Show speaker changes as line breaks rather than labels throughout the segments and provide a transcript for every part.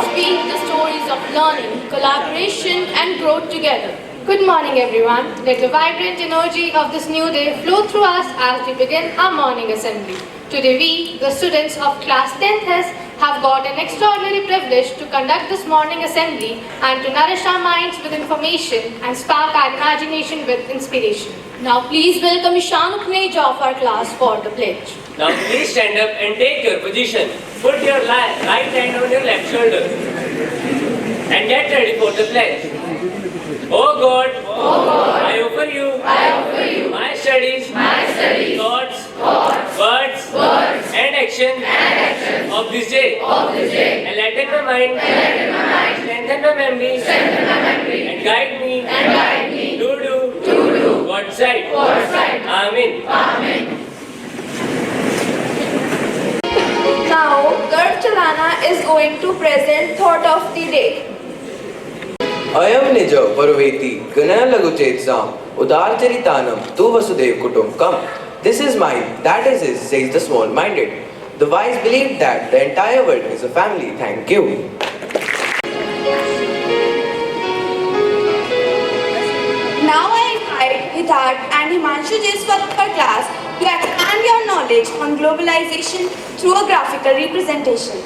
speak the stories of learning, collaboration and growth together.
Good morning everyone. Let the vibrant energy of this new day flow through us as we begin our morning assembly. Today we, the students of class 10th S, have got an extraordinary privilege to conduct this morning assembly and to nourish our minds with information and spark our imagination with inspiration.
Now please welcome Ishan Ukneja of our class for the pledge.
Now please stand up and take your position. Put your right hand on your left shoulder and get ready for the pledge. Oh God, I offer you my studies, thoughts, words, and actions of this day. Enlighten my mind, strengthen my memory, and guide me to do God's right. Amen.
Now, Garv Chalana is going to present thought of the day.
Ayam Nija Parveti Ganaya Laguchetsam Udar Charitanam Tu Vasudev Kutumbakam. This is mine, that is his, says the small-minded. The wise believe that the entire world is a family. Thank you.
Now I invite Hitat and Himanshu Jaiswal of our class to expand your knowledge on globalization through a graphical representation.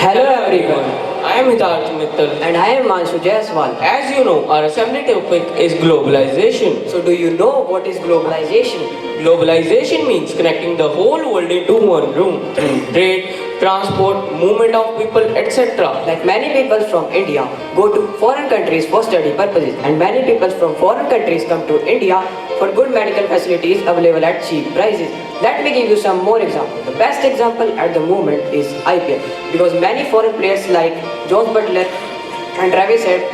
Hello everyone, I am Hitarth Mittal and I am Himanshu Jaiswal. As you know, our assembly topic is globalization.
So do you know what is globalization?
Globalization means connecting the whole world into one room through trade, transport, movement of people, etc.
Like many people from India go to foreign countries for study purposes, and many people from foreign countries come to India for good medical facilities available at cheap prices. Let me give you some more examples. The best example at the moment is IPL, because many foreign players like Jones Butler and Travis Head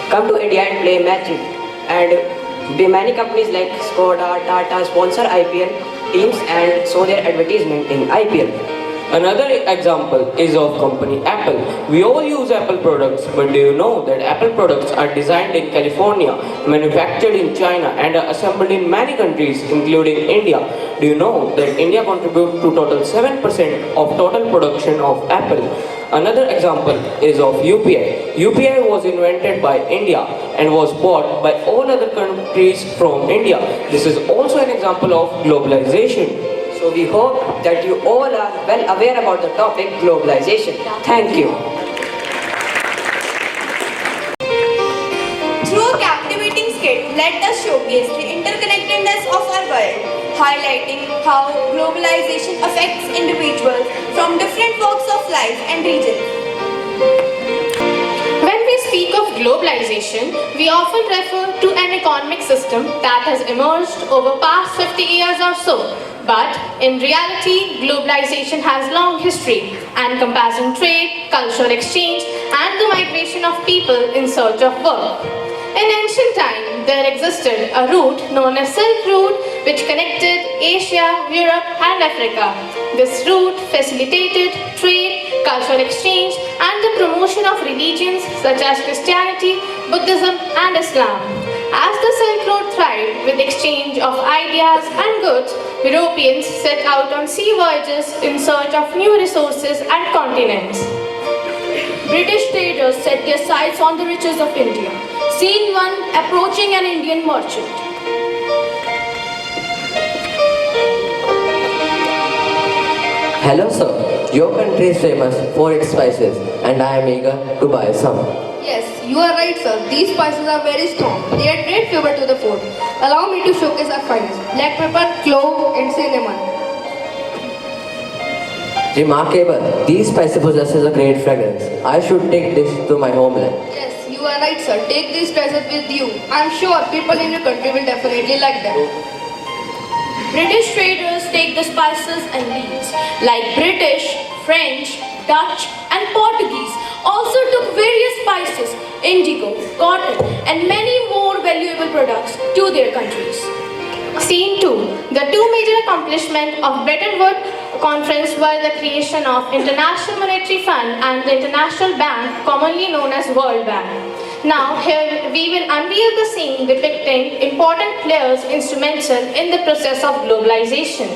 come to India and play matches, and many companies like Skoda, Tata sponsor IPL teams and show their advertisement in IPL.
Another example is of company Apple. We all use Apple products, but do you know that Apple products are designed in California, manufactured in China and are assembled in many countries including India? Do you know that India contributes to total 7% of total production of Apple? Another example is of UPI. UPI was invented by India and was bought by all other countries from India. This is also an example of globalization.
So we hope that you all are well aware about the topic globalization. Thank you.
Through a captivating skit, let us showcase the interconnectedness of our world, highlighting how globalization affects individuals from different walks of life and regions.
When we speak of globalization, we often refer to an economic system that has emerged over past 50 years or so. But in reality, globalization has long history, encompassing trade, cultural exchange, and the migration of people in search of work. In ancient times, there existed a route known as Silk Route which connected Asia, Europe, and Africa. This route facilitated trade, cultural exchange, and the promotion of religions such as Christianity, Buddhism, and Islam. As the Silk Road thrived with exchange of ideas and goods, Europeans set out on sea voyages in search of new resources and continents.
British traders set their sights on the riches of India, seeing one approaching an Indian merchant.
Hello sir, your country is famous for its spices and I am eager to buy some.
Yes, you are right sir. These spices are very strong. They add great flavor to the food. Allow me to showcase our finest. Black pepper, clove and cinnamon.
Remarkable. These spices possesses a great fragrance. I should take this to my homeland.
Yes, you are right sir. Take these spices with you. I am sure people in your country will definitely like them.
British traders take the spices and leaves, like British, French, Dutch, and Portuguese also took various spices, indigo, cotton, and many more valuable products to their countries.
Scene 2. The two major accomplishments of Bretton Woods Conference were the creation of International Monetary Fund and the International Bank, commonly known as World Bank. Now, here we will unveil the scene depicting important players instrumental in the process of globalization.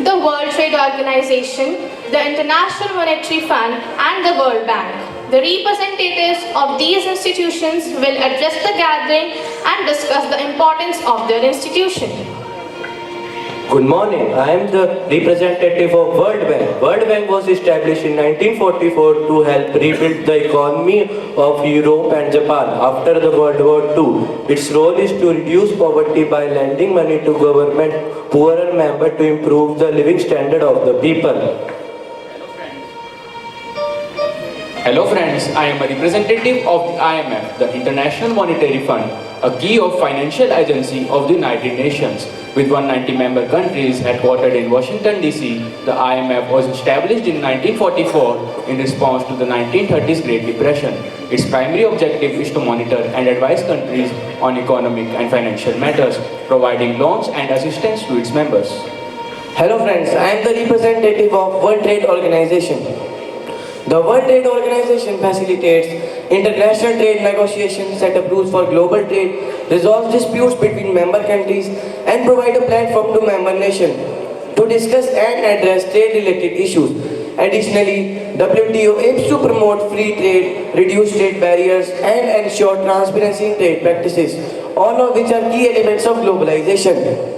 the World Trade Organization, the International Monetary Fund, and the World Bank. The representatives of these institutions will address the gathering and discuss the importance of their institution.
Good morning. I am the representative of World Bank. World Bank was established in 1944 to help rebuild the economy of Europe and Japan after the World War II. Its role is to reduce poverty by lending money to government poorer members to improve the living standard of the people.
Hello friends, I am a representative of the IMF, the International Monetary Fund, a key of financial agency of the United Nations. With 190 member countries headquartered in Washington DC, the IMF was established in 1944 in response to the 1930s Great Depression. Its primary objective is to monitor and advise countries on economic and financial matters, providing loans and assistance to its members.
Hello friends, I am the representative of World Trade Organization. The World Trade Organization facilitates international trade negotiations, set up rules for global trade, resolves disputes between member countries, and provide a platform to member nations to discuss and address trade-related issues. Additionally, WTO aims to promote free trade, reduce trade barriers, and ensure transparency in trade practices, all of which are key elements of globalization.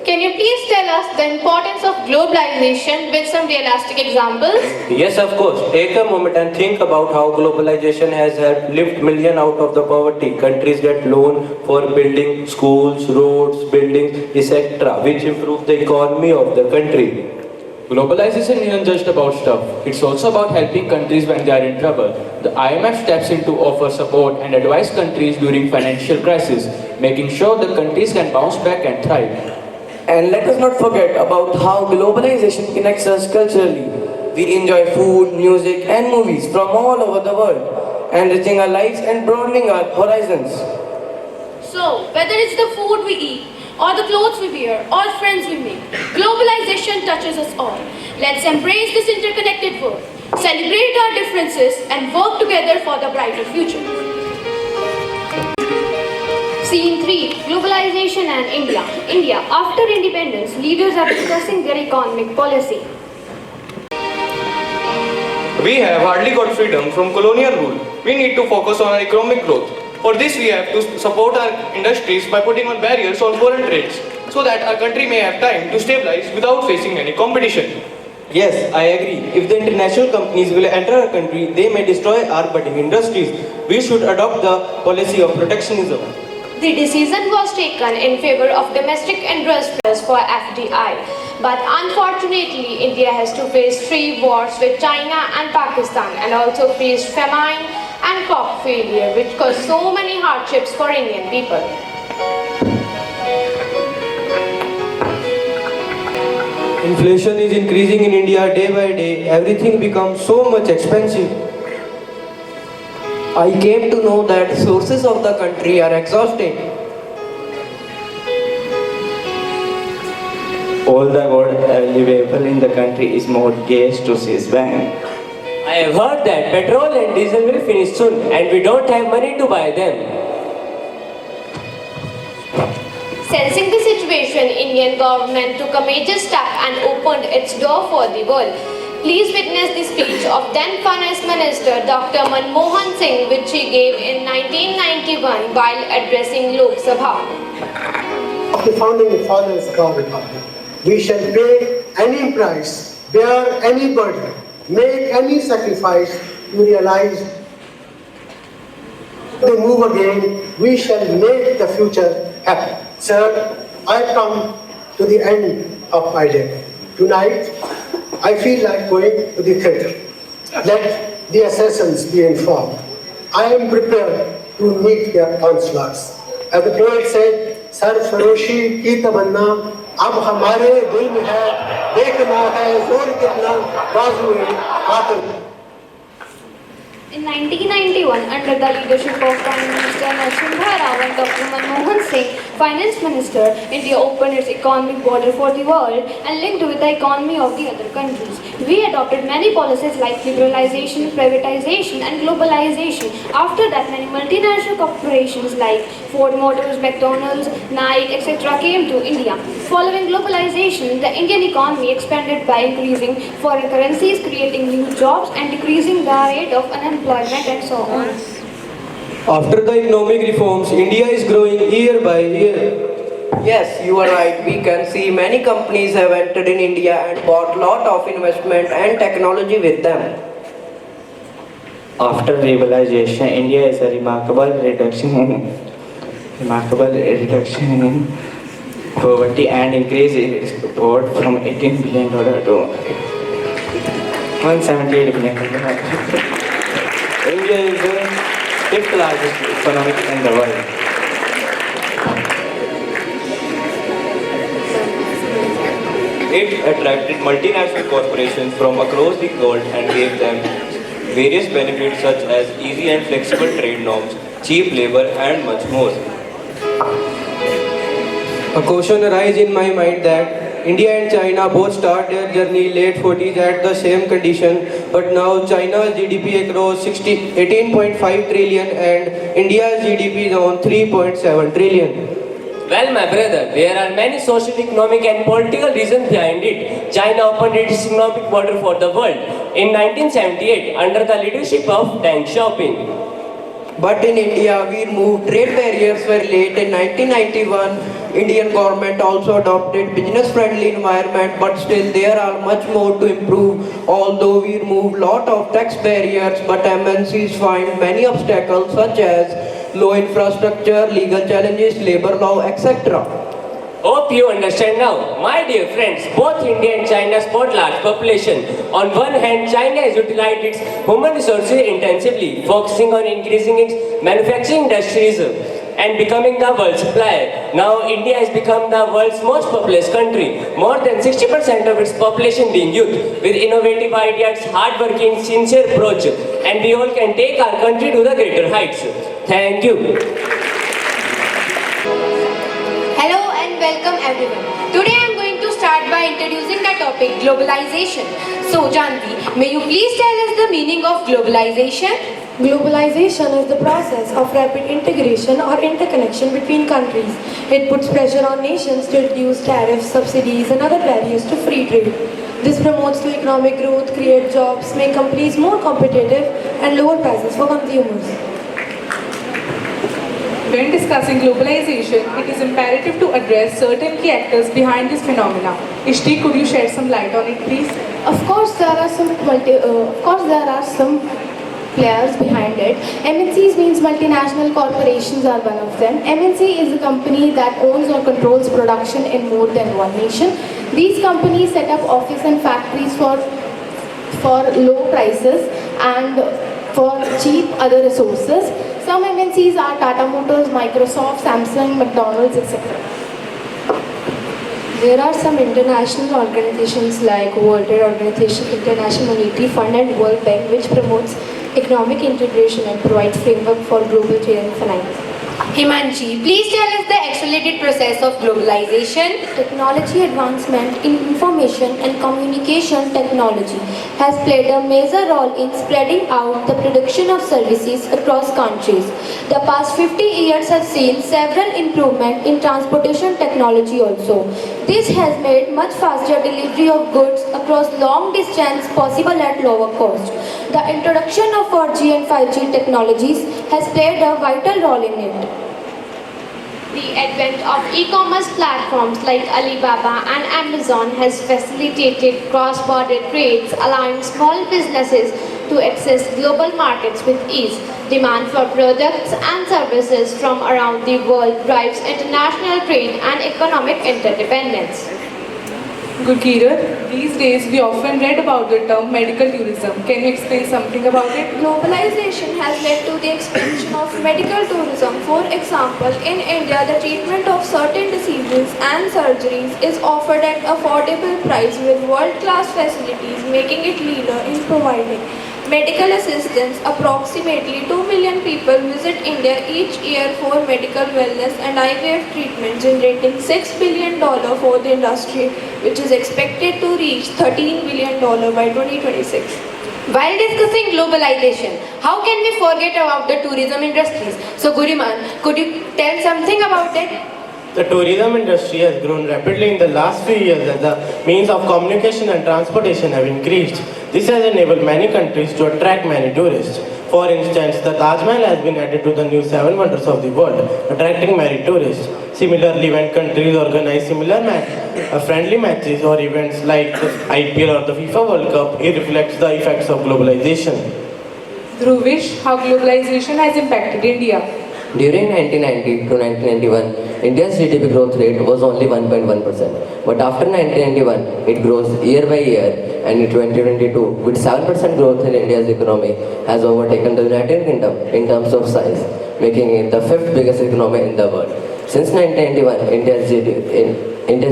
Can you please tell us the importance of globalization with some realistic examples?
Yes, of course. Take a moment and think about how globalization has helped lift millions out of the poverty. Countries get loan for building schools, roads, buildings, etc., which improve the economy of the country.
Globalization isn't just about stuff, it's also about helping countries when they are in trouble. The IMF steps in to offer support and advise countries during financial crisis, making sure the countries can bounce back and thrive.
And let us not forget about how globalization connects us culturally. We enjoy food, music, and movies from all over the world, enriching our lives and broadening our horizons.
So, whether it's the food we eat, or the clothes we wear, or friends we make, globalization touches us all. Let's embrace this interconnected world, celebrate our differences, and work together for the brighter future.
Scene 3. Globalization and India. India. After independence, leaders are discussing their economic policy.
We have hardly got freedom from colonial rule. We need to focus on our economic growth. For this, we have to support our industries by putting on barriers on foreign trades, so that our country may have time to stabilize without facing any competition.
Yes, I agree. If the international companies will enter our country, they may destroy our budding industries. We should adopt the policy of protectionism.
The decision was taken in favor of domestic industries for FDI. But unfortunately, India has to face 3 wars with China and Pakistan, and also faced famine and crop failure, which caused so many hardships for Indian people.
Inflation is increasing in India day by day. Everything becomes so much expensive.
I came to know that sources of the country are exhausting.
All the gold available in the country is mortgaged to Swiss bank.
I have heard that petrol and diesel will finish soon and we don't have money to buy them.
Sensing the situation, Indian government took a major step and opened its door for the world. Please witness the speech of then Finance Minister Dr. Manmohan Singh, which he gave in 1991 while addressing Lok Sabha.
Of the founding fathers of our republic, we shall pay any price, bear any burden, make any sacrifice to realize the move again. We shall make the future happen. Sir, I come to the end of my day. Tonight, I feel like going to the theatre. Let the assassins be informed. I am prepared to meet their onslaughts. As the poet said, "Sarfaroshi ki tamanna ab hamare dil mein hai, dekhna hai zor kitna bazu-e-qatil."
In 1991, under the leadership of Prime Minister Narasimha Rao and Dr. Manmohan Singh, Finance Minister, India opened its economic border for the world and linked with the economy of the other countries. We adopted many policies like liberalization, privatization, and globalization. After that, many multinational corporations like Ford Motors, McDonald's, Nike, etc. came to India. Following globalization, the Indian economy expanded by increasing foreign currencies, creating new jobs and decreasing the rate of unemployment and so on.
After the economic reforms, India is growing year by year.
Yes, you are right. We can see many companies have entered in India and bought lot of investment and technology with them.
After globalization, India is a remarkable reduction in poverty and increase in export from $18 billion to $178 billion.
India is the fifth largest economy in the world. It attracted multinational corporations from across the world and gave them various benefits such as easy and flexible trade norms, cheap labor and much more.
A question arises in my mind that India and China both start their journey late 40s at the same condition, but now China's GDP across 18.5 trillion and India's GDP is on 3.7 trillion.
Well, my brother, there are many social, economic and political reasons behind it. China opened its economic border for the world in 1978 under the leadership of Deng Xiaoping.
But in India, we moved trade barriers were late. In 1991, Indian government also adopted business-friendly environment, but still there are much more to improve. Although we removed lot of tax barriers, but MNCs find many obstacles such as low infrastructure, legal challenges, labor law, etc.
Hope you understand now. My dear friends, both India and China support large population. On one hand, China has utilized its human resources intensively, focusing on increasing its manufacturing industries and becoming the world supplier. Now, India has become the world's most populous country, more than 60% of its population being youth, with innovative ideas, hard-working, sincere approach, and we all can take our country to the greater heights. Thank you.
Hello and welcome everyone. Today I am going to start by introducing the topic globalization. So Janvi, may you please tell us the meaning of globalization?
Globalization is the process of rapid integration or interconnection between countries. It puts pressure on nations to reduce tariffs, subsidies and other barriers to free trade. This promotes to economic growth, create jobs, make companies more competitive and lower prices for consumers.
When discussing globalization, it is imperative to address certain key actors behind this phenomena. Ishti, could you shed some light on it, please?
Of course, there are some players behind it. MNCs means multinational corporations are one of them. MNC is a company that owns or controls production in more than one nation. These companies set up offices and factories for low prices and for cheap other resources. Some MNCs are Tata Motors, Microsoft, Samsung, McDonald's, etc.
There are some international organizations like World Trade Organization, International Monetary Fund and World Bank which promotes economic integration and provides framework for global trade and finance.
Himanshi, please tell us the accelerated process of globalization.
Technology advancement in information and communication technology has played a major role in spreading out the production of services across countries. The past 50 years have seen several improvements in transportation technology also. This has made much faster delivery of goods across long distance possible at lower cost. The introduction of 4G and 5G technologies has played a vital role in it. The advent of e-commerce platforms like Alibaba and Amazon has facilitated cross-border trades, allowing small businesses to access global markets with ease. Demand for products and services from around the world drives international trade and economic interdependence.
Gurkirat, these days we often read about the term medical tourism. Can you explain something about it?
Globalization has led to the expansion of medical tourism. For example, in India, the treatment of certain diseases and surgeries is offered at affordable price with world-class facilities, making it leader in providing medical assistance. Approximately 2 million people visit India each year for medical wellness and IVF treatment, generating $6 billion for the industry, which is expected to reach $13 billion by 2026.
While discussing globalization, how can we forget about the tourism industries? So Guriman, could you tell something about it?
The tourism industry has grown rapidly in the last few years as the means of communication and transportation have increased. This has enabled many countries to attract many tourists. For instance, the Taj Mahal has been added to the new 7 wonders of the world, attracting many tourists. Similarly, when countries organize similar friendly matches or events like the IPL or the FIFA World Cup, it reflects the effects of globalization.
Dhruvish, how globalization has impacted India?
During 1990 to 1991, India's GDP growth rate was only 1.1%. But after 1991, it grows year by year, and in 2022, with 7% growth in India's economy, has overtaken the United Kingdom in terms of size, making it the 5th biggest economy in the world. Since 1991, India's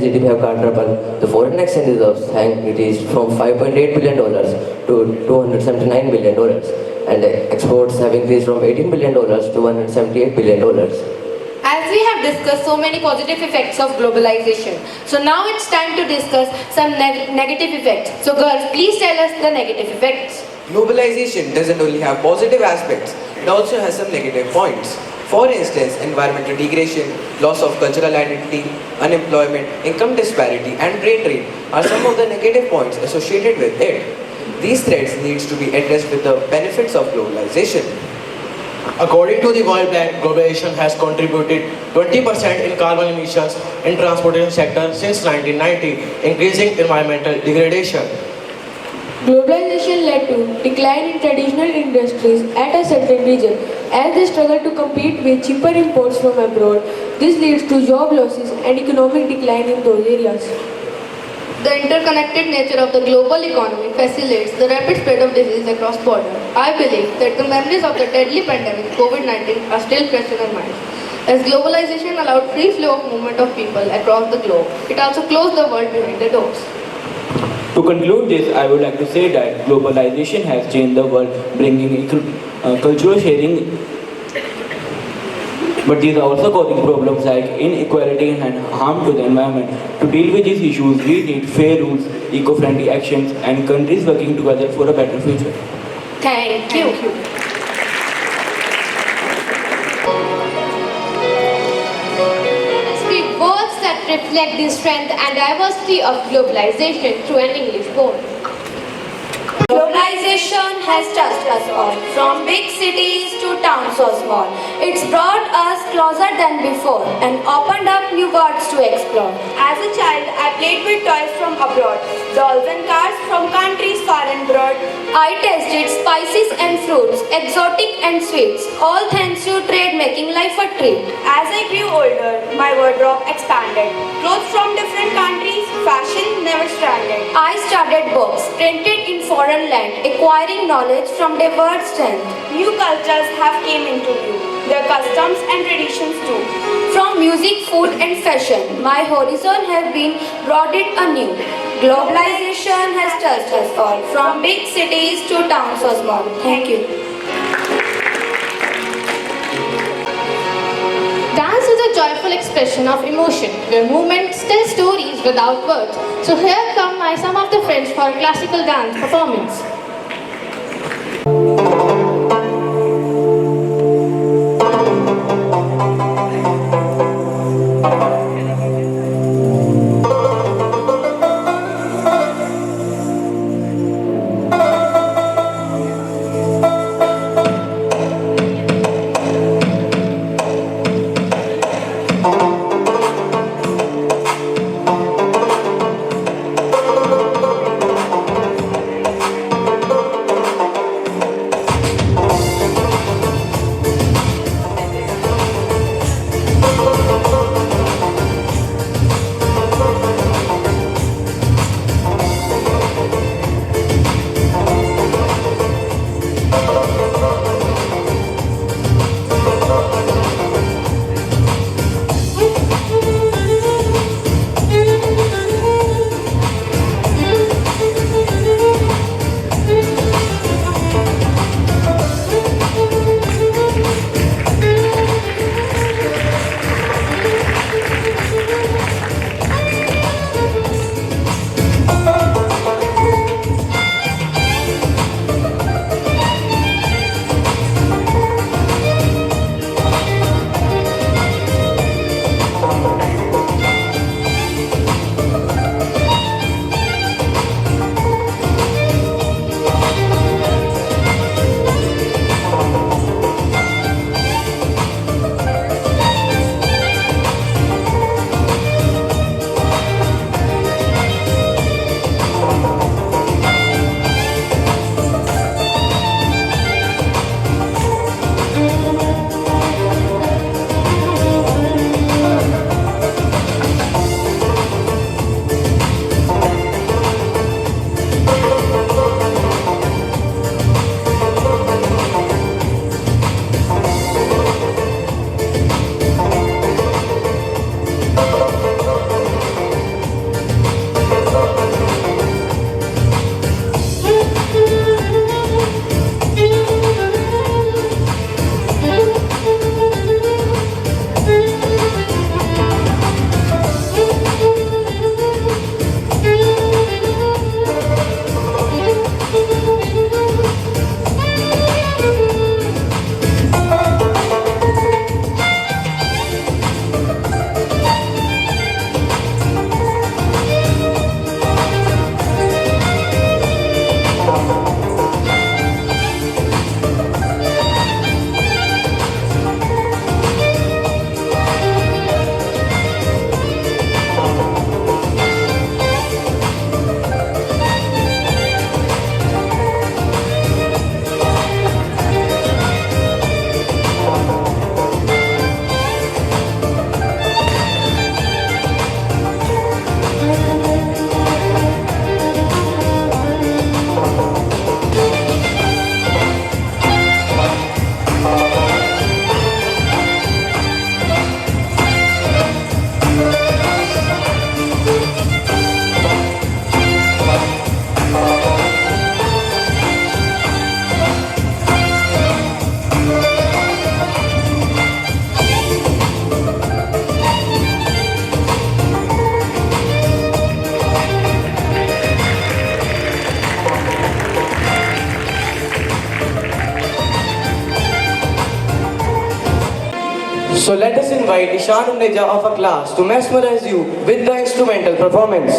GDP have quadrupled. The foreign exchange reserves have increased from $5.8 billion to $279 billion. And exports have increased from $18 billion to $178 billion.
As we have discussed so many positive effects of globalization, so now it's time to discuss some negative effects. So girls, please tell us the negative effects.
Globalization doesn't only have positive aspects, it also has some negative points. For instance, environmental degradation, loss of cultural identity, unemployment, income disparity, and brain drain are some of the negative points associated with it. These threats needs to be addressed with the benefits of globalization.
According to the World Bank, globalization has contributed 20% in carbon emissions in transportation sector since 1990, increasing environmental degradation.
Globalization led to decline in traditional industries at a certain region as they struggle to compete with cheaper imports from abroad. This leads to job losses and economic decline in those areas.
The interconnected nature of the global economy facilitates the rapid spread of disease across borders. I believe that the memories of the deadly pandemic COVID-19 are still fresh in our minds. As globalization allowed free flow of movement of people across the globe, it also closed the world behind the doors.
To conclude this, I would like to say that globalization has changed the world, bringing cultural sharing, but these are also causing problems like inequality and harm to the environment. To deal with these issues, we need fair rules, eco-friendly actions, and countries working together for a better future.
Thank you. Speak words that reflect the strength and diversity of globalization through an English poem.
Globalization has touched us all, from big cities to towns so small. It's brought us closer than before and opened up new worlds to explore.
As a child, I played with toys from abroad, dolls and cars from countries far and broad.
I tasted spices and fruits, exotic and sweets, all thanks to trade making life a treat.
As I grew older, my wardrobe expanded. Clothes from different countries, fashion never stranded.
I studied books, printed in foreign land, acquiring knowledge from diverse strength.
New cultures have came into view, their customs and traditions too.
From music, food and fashion, my horizon have been broadened anew. Globalization has touched us all, from big cities to towns so small. Thank you.
Dance is a joyful expression of emotion, where movements tell stories without words. So here come some of the friends for a classical dance performance.
So let us invite Ishan Uneja of a class to mesmerize you with the instrumental performance.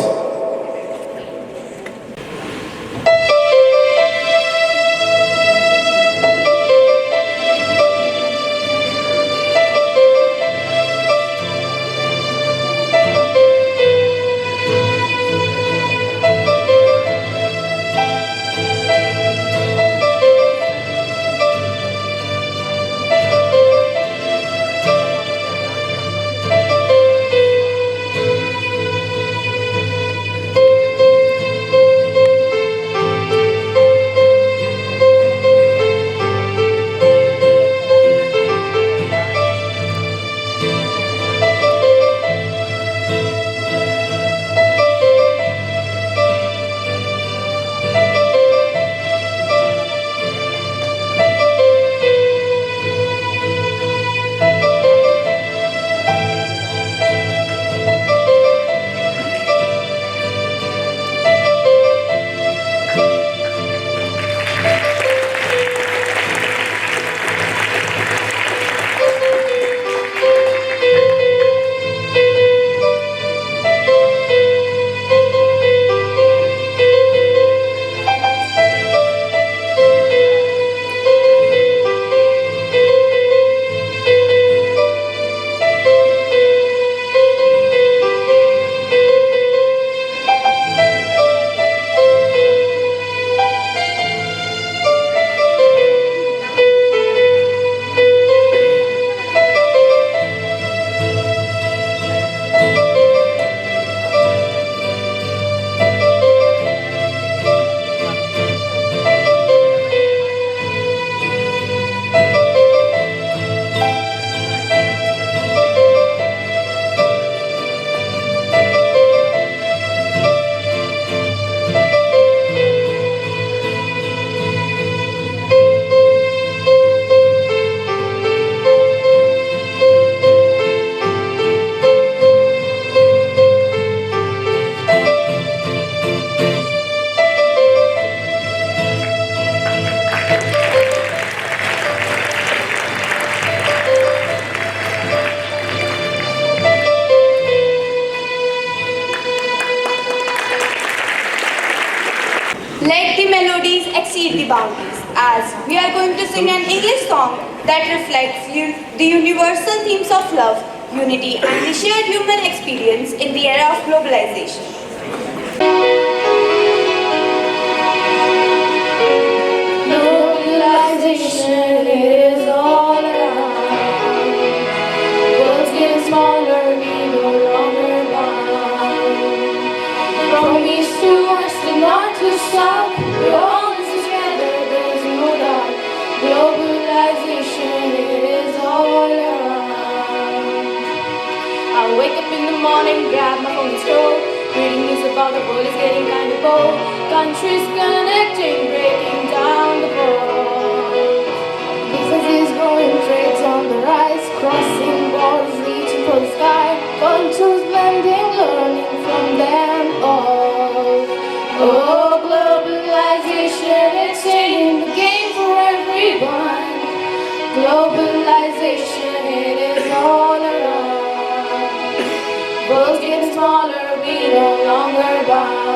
Let the melodies exceed the boundaries, as we are going to sing an English song that reflects the universal themes of love, unity, and the shared human experience in the era of globalization.
Globalization is all around. World's getting smaller, we no longer bound. From east to west and north to south, we're all in this together, there's no doubt. Globalization is all around. I wake up in the morning, grab my phone and scroll, reading news about the world is getting kind of cold. Countries connecting, breaking down the walls. Business is growing, trade's on the rise, crossing borders, reaching for the sky. Cultures blending, learning from them all. Oh, globalization, it's changing the game for everyone. Globalization, it is all around. World's getting smaller, we no longer bound.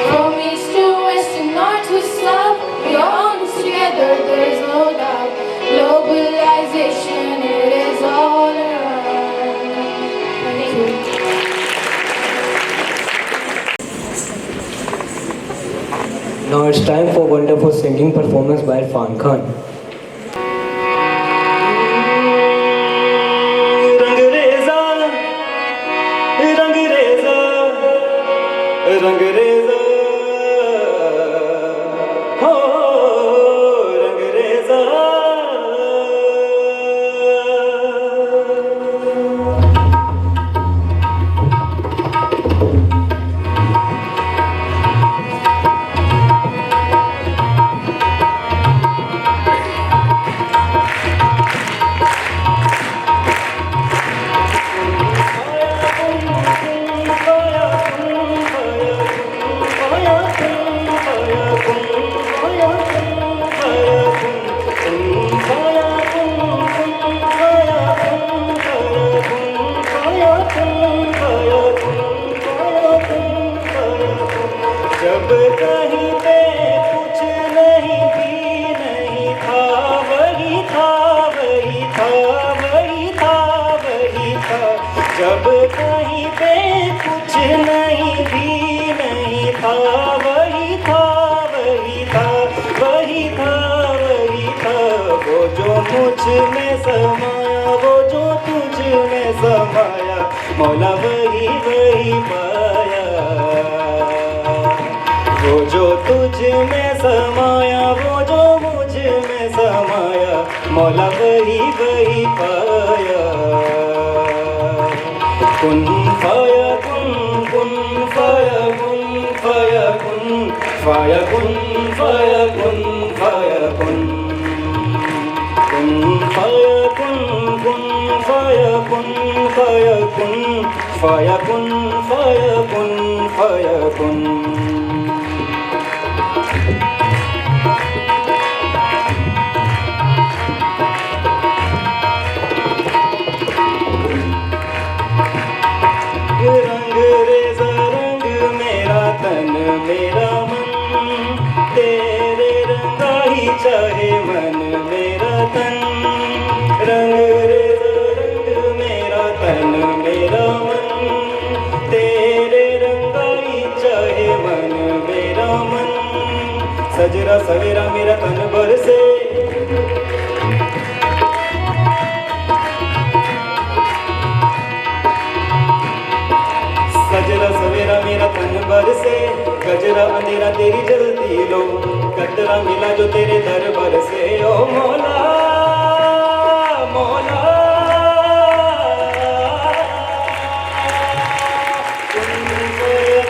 From east to west and north to south, we all in this together, there's no doubt. Globalization, it is all around. Thank you.
Now it's time for wonderful singing performance by Irfan Khan.
जब कहीं पे कुछ नहीं भी नहीं था, वही था वही था वही था वही था। जब कहीं पे कुछ नहीं भी नहीं था, वही था वही था वही था वही था। वो जो मुझ में समाया, वो जो तुझ में समाया, मौला वही वही पाया। वो जो तुझ में समाया, वो जो मुझ में समाया, मौला वही वही पाया। कुन फाया कुन, कुन फाया कुन, फाया कुन, फाया कुन, फाया कुन, फाया कुन। कुन फाया कुन, कुन फाया कुन, फाया कुन, फाया कुन, फाया कुन, फाया कुन। रंग रेज़ा रंग मेरा तन मेरा मन, तेरे रंगा ही चाहे मन मेरा तन। रंग रेज़ा रंग मेरा तन मेरा मन, तेरे रंगा ही चाहे मन मेरा मन। सजरा सवेरा मेरा तन बरसे, सजरा सवेरा मेरा तन बरसे। गजरा अंधेरा तेरी जल्दी लो, कतरा मिला जो तेरे दरबार से। ओ मौला मौला, कुन फाया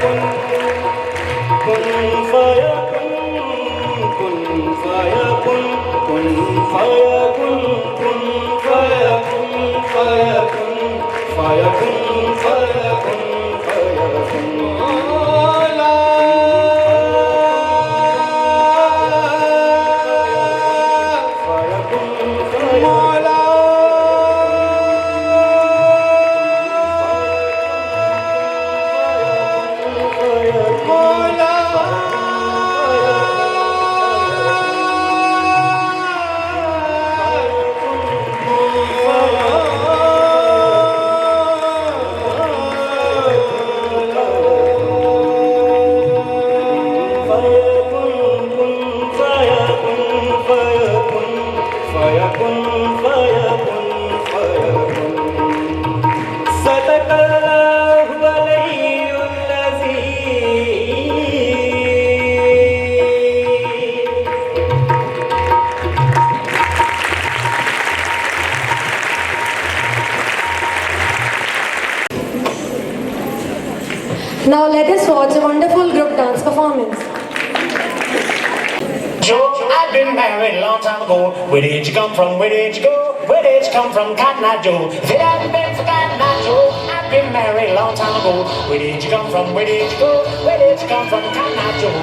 कुन, कुन फाया कुन, कुन फाया कुन, कुन फाया कुन, कुन फाया कुन, फाया कुन, फाया कुन, फाया कुन, फाया कुन। मौला फाया कुन, मौला मौला
Now let us watch a wonderful group dance performance.
Joe, I've been married a long time ago. Where did you come from? Where did you go? Where did you come from, Cotton Eye Joe? If it hadn't been for Cotton Eye Joe, I've been married a long time ago. Where did you come from? Where did you go? Where did you come from, Cotton Eye Joe?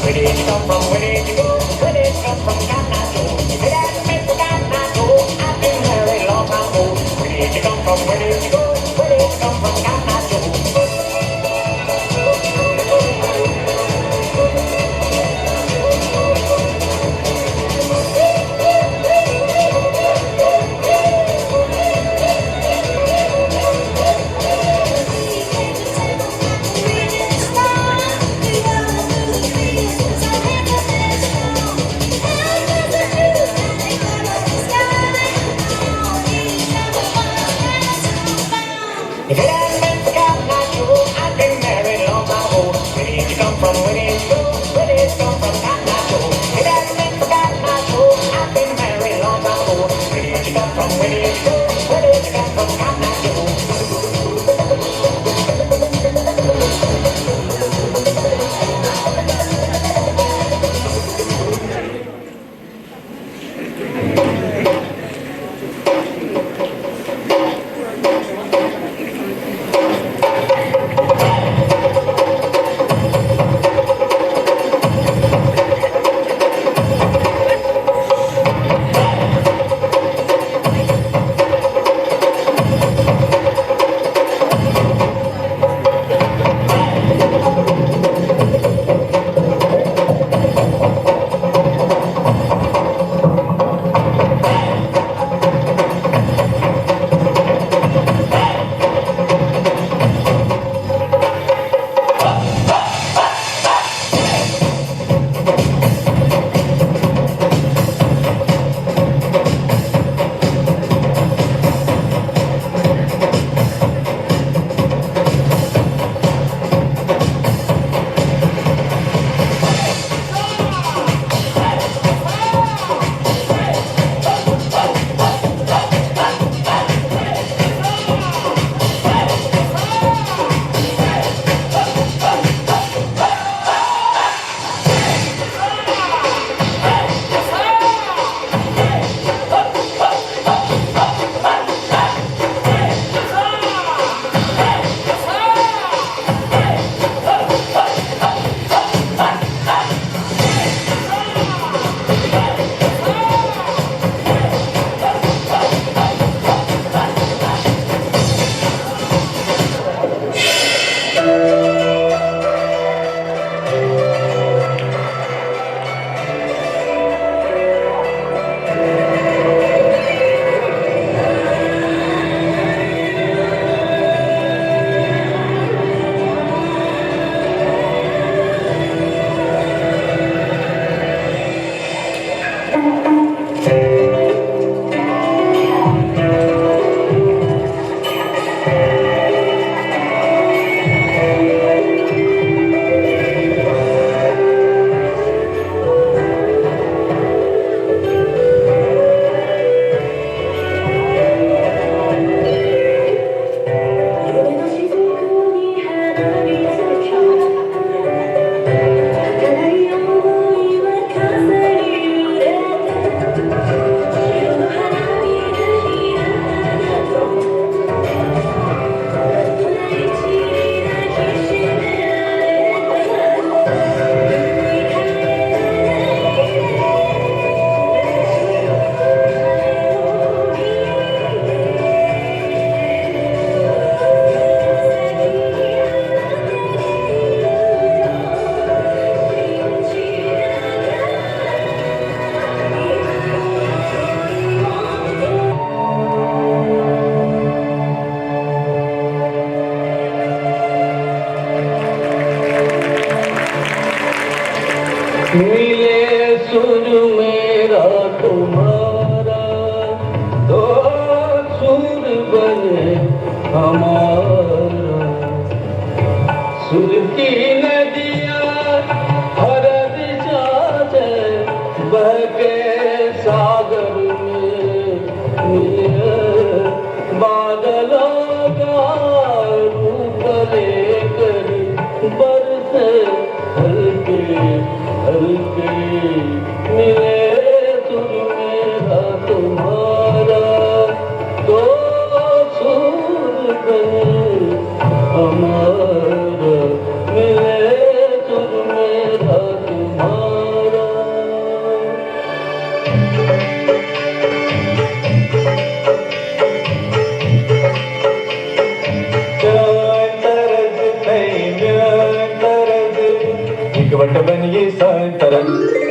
Where did you come from? Where did you go? Where did you come from? Cotton Eye Joe. If it hadn't been for Cotton Eye Joe, I've been married a long time ago. Where did you come from? Where did you go? Where did you come from? Cotton Eye Joe.
मिले सुर मेरा तुम्हारा तो सुर बने हमारा सुर की नदियाँ हर दिशा से बह के सागर में मिले बादलों का रूप लेकर बरसे हल्के हल्के मिले सुर मेरा तुम्हारा तो सुर बने हमारा मिले सुर मेरा तुम्हारा
तरज एक वट बनिए तरज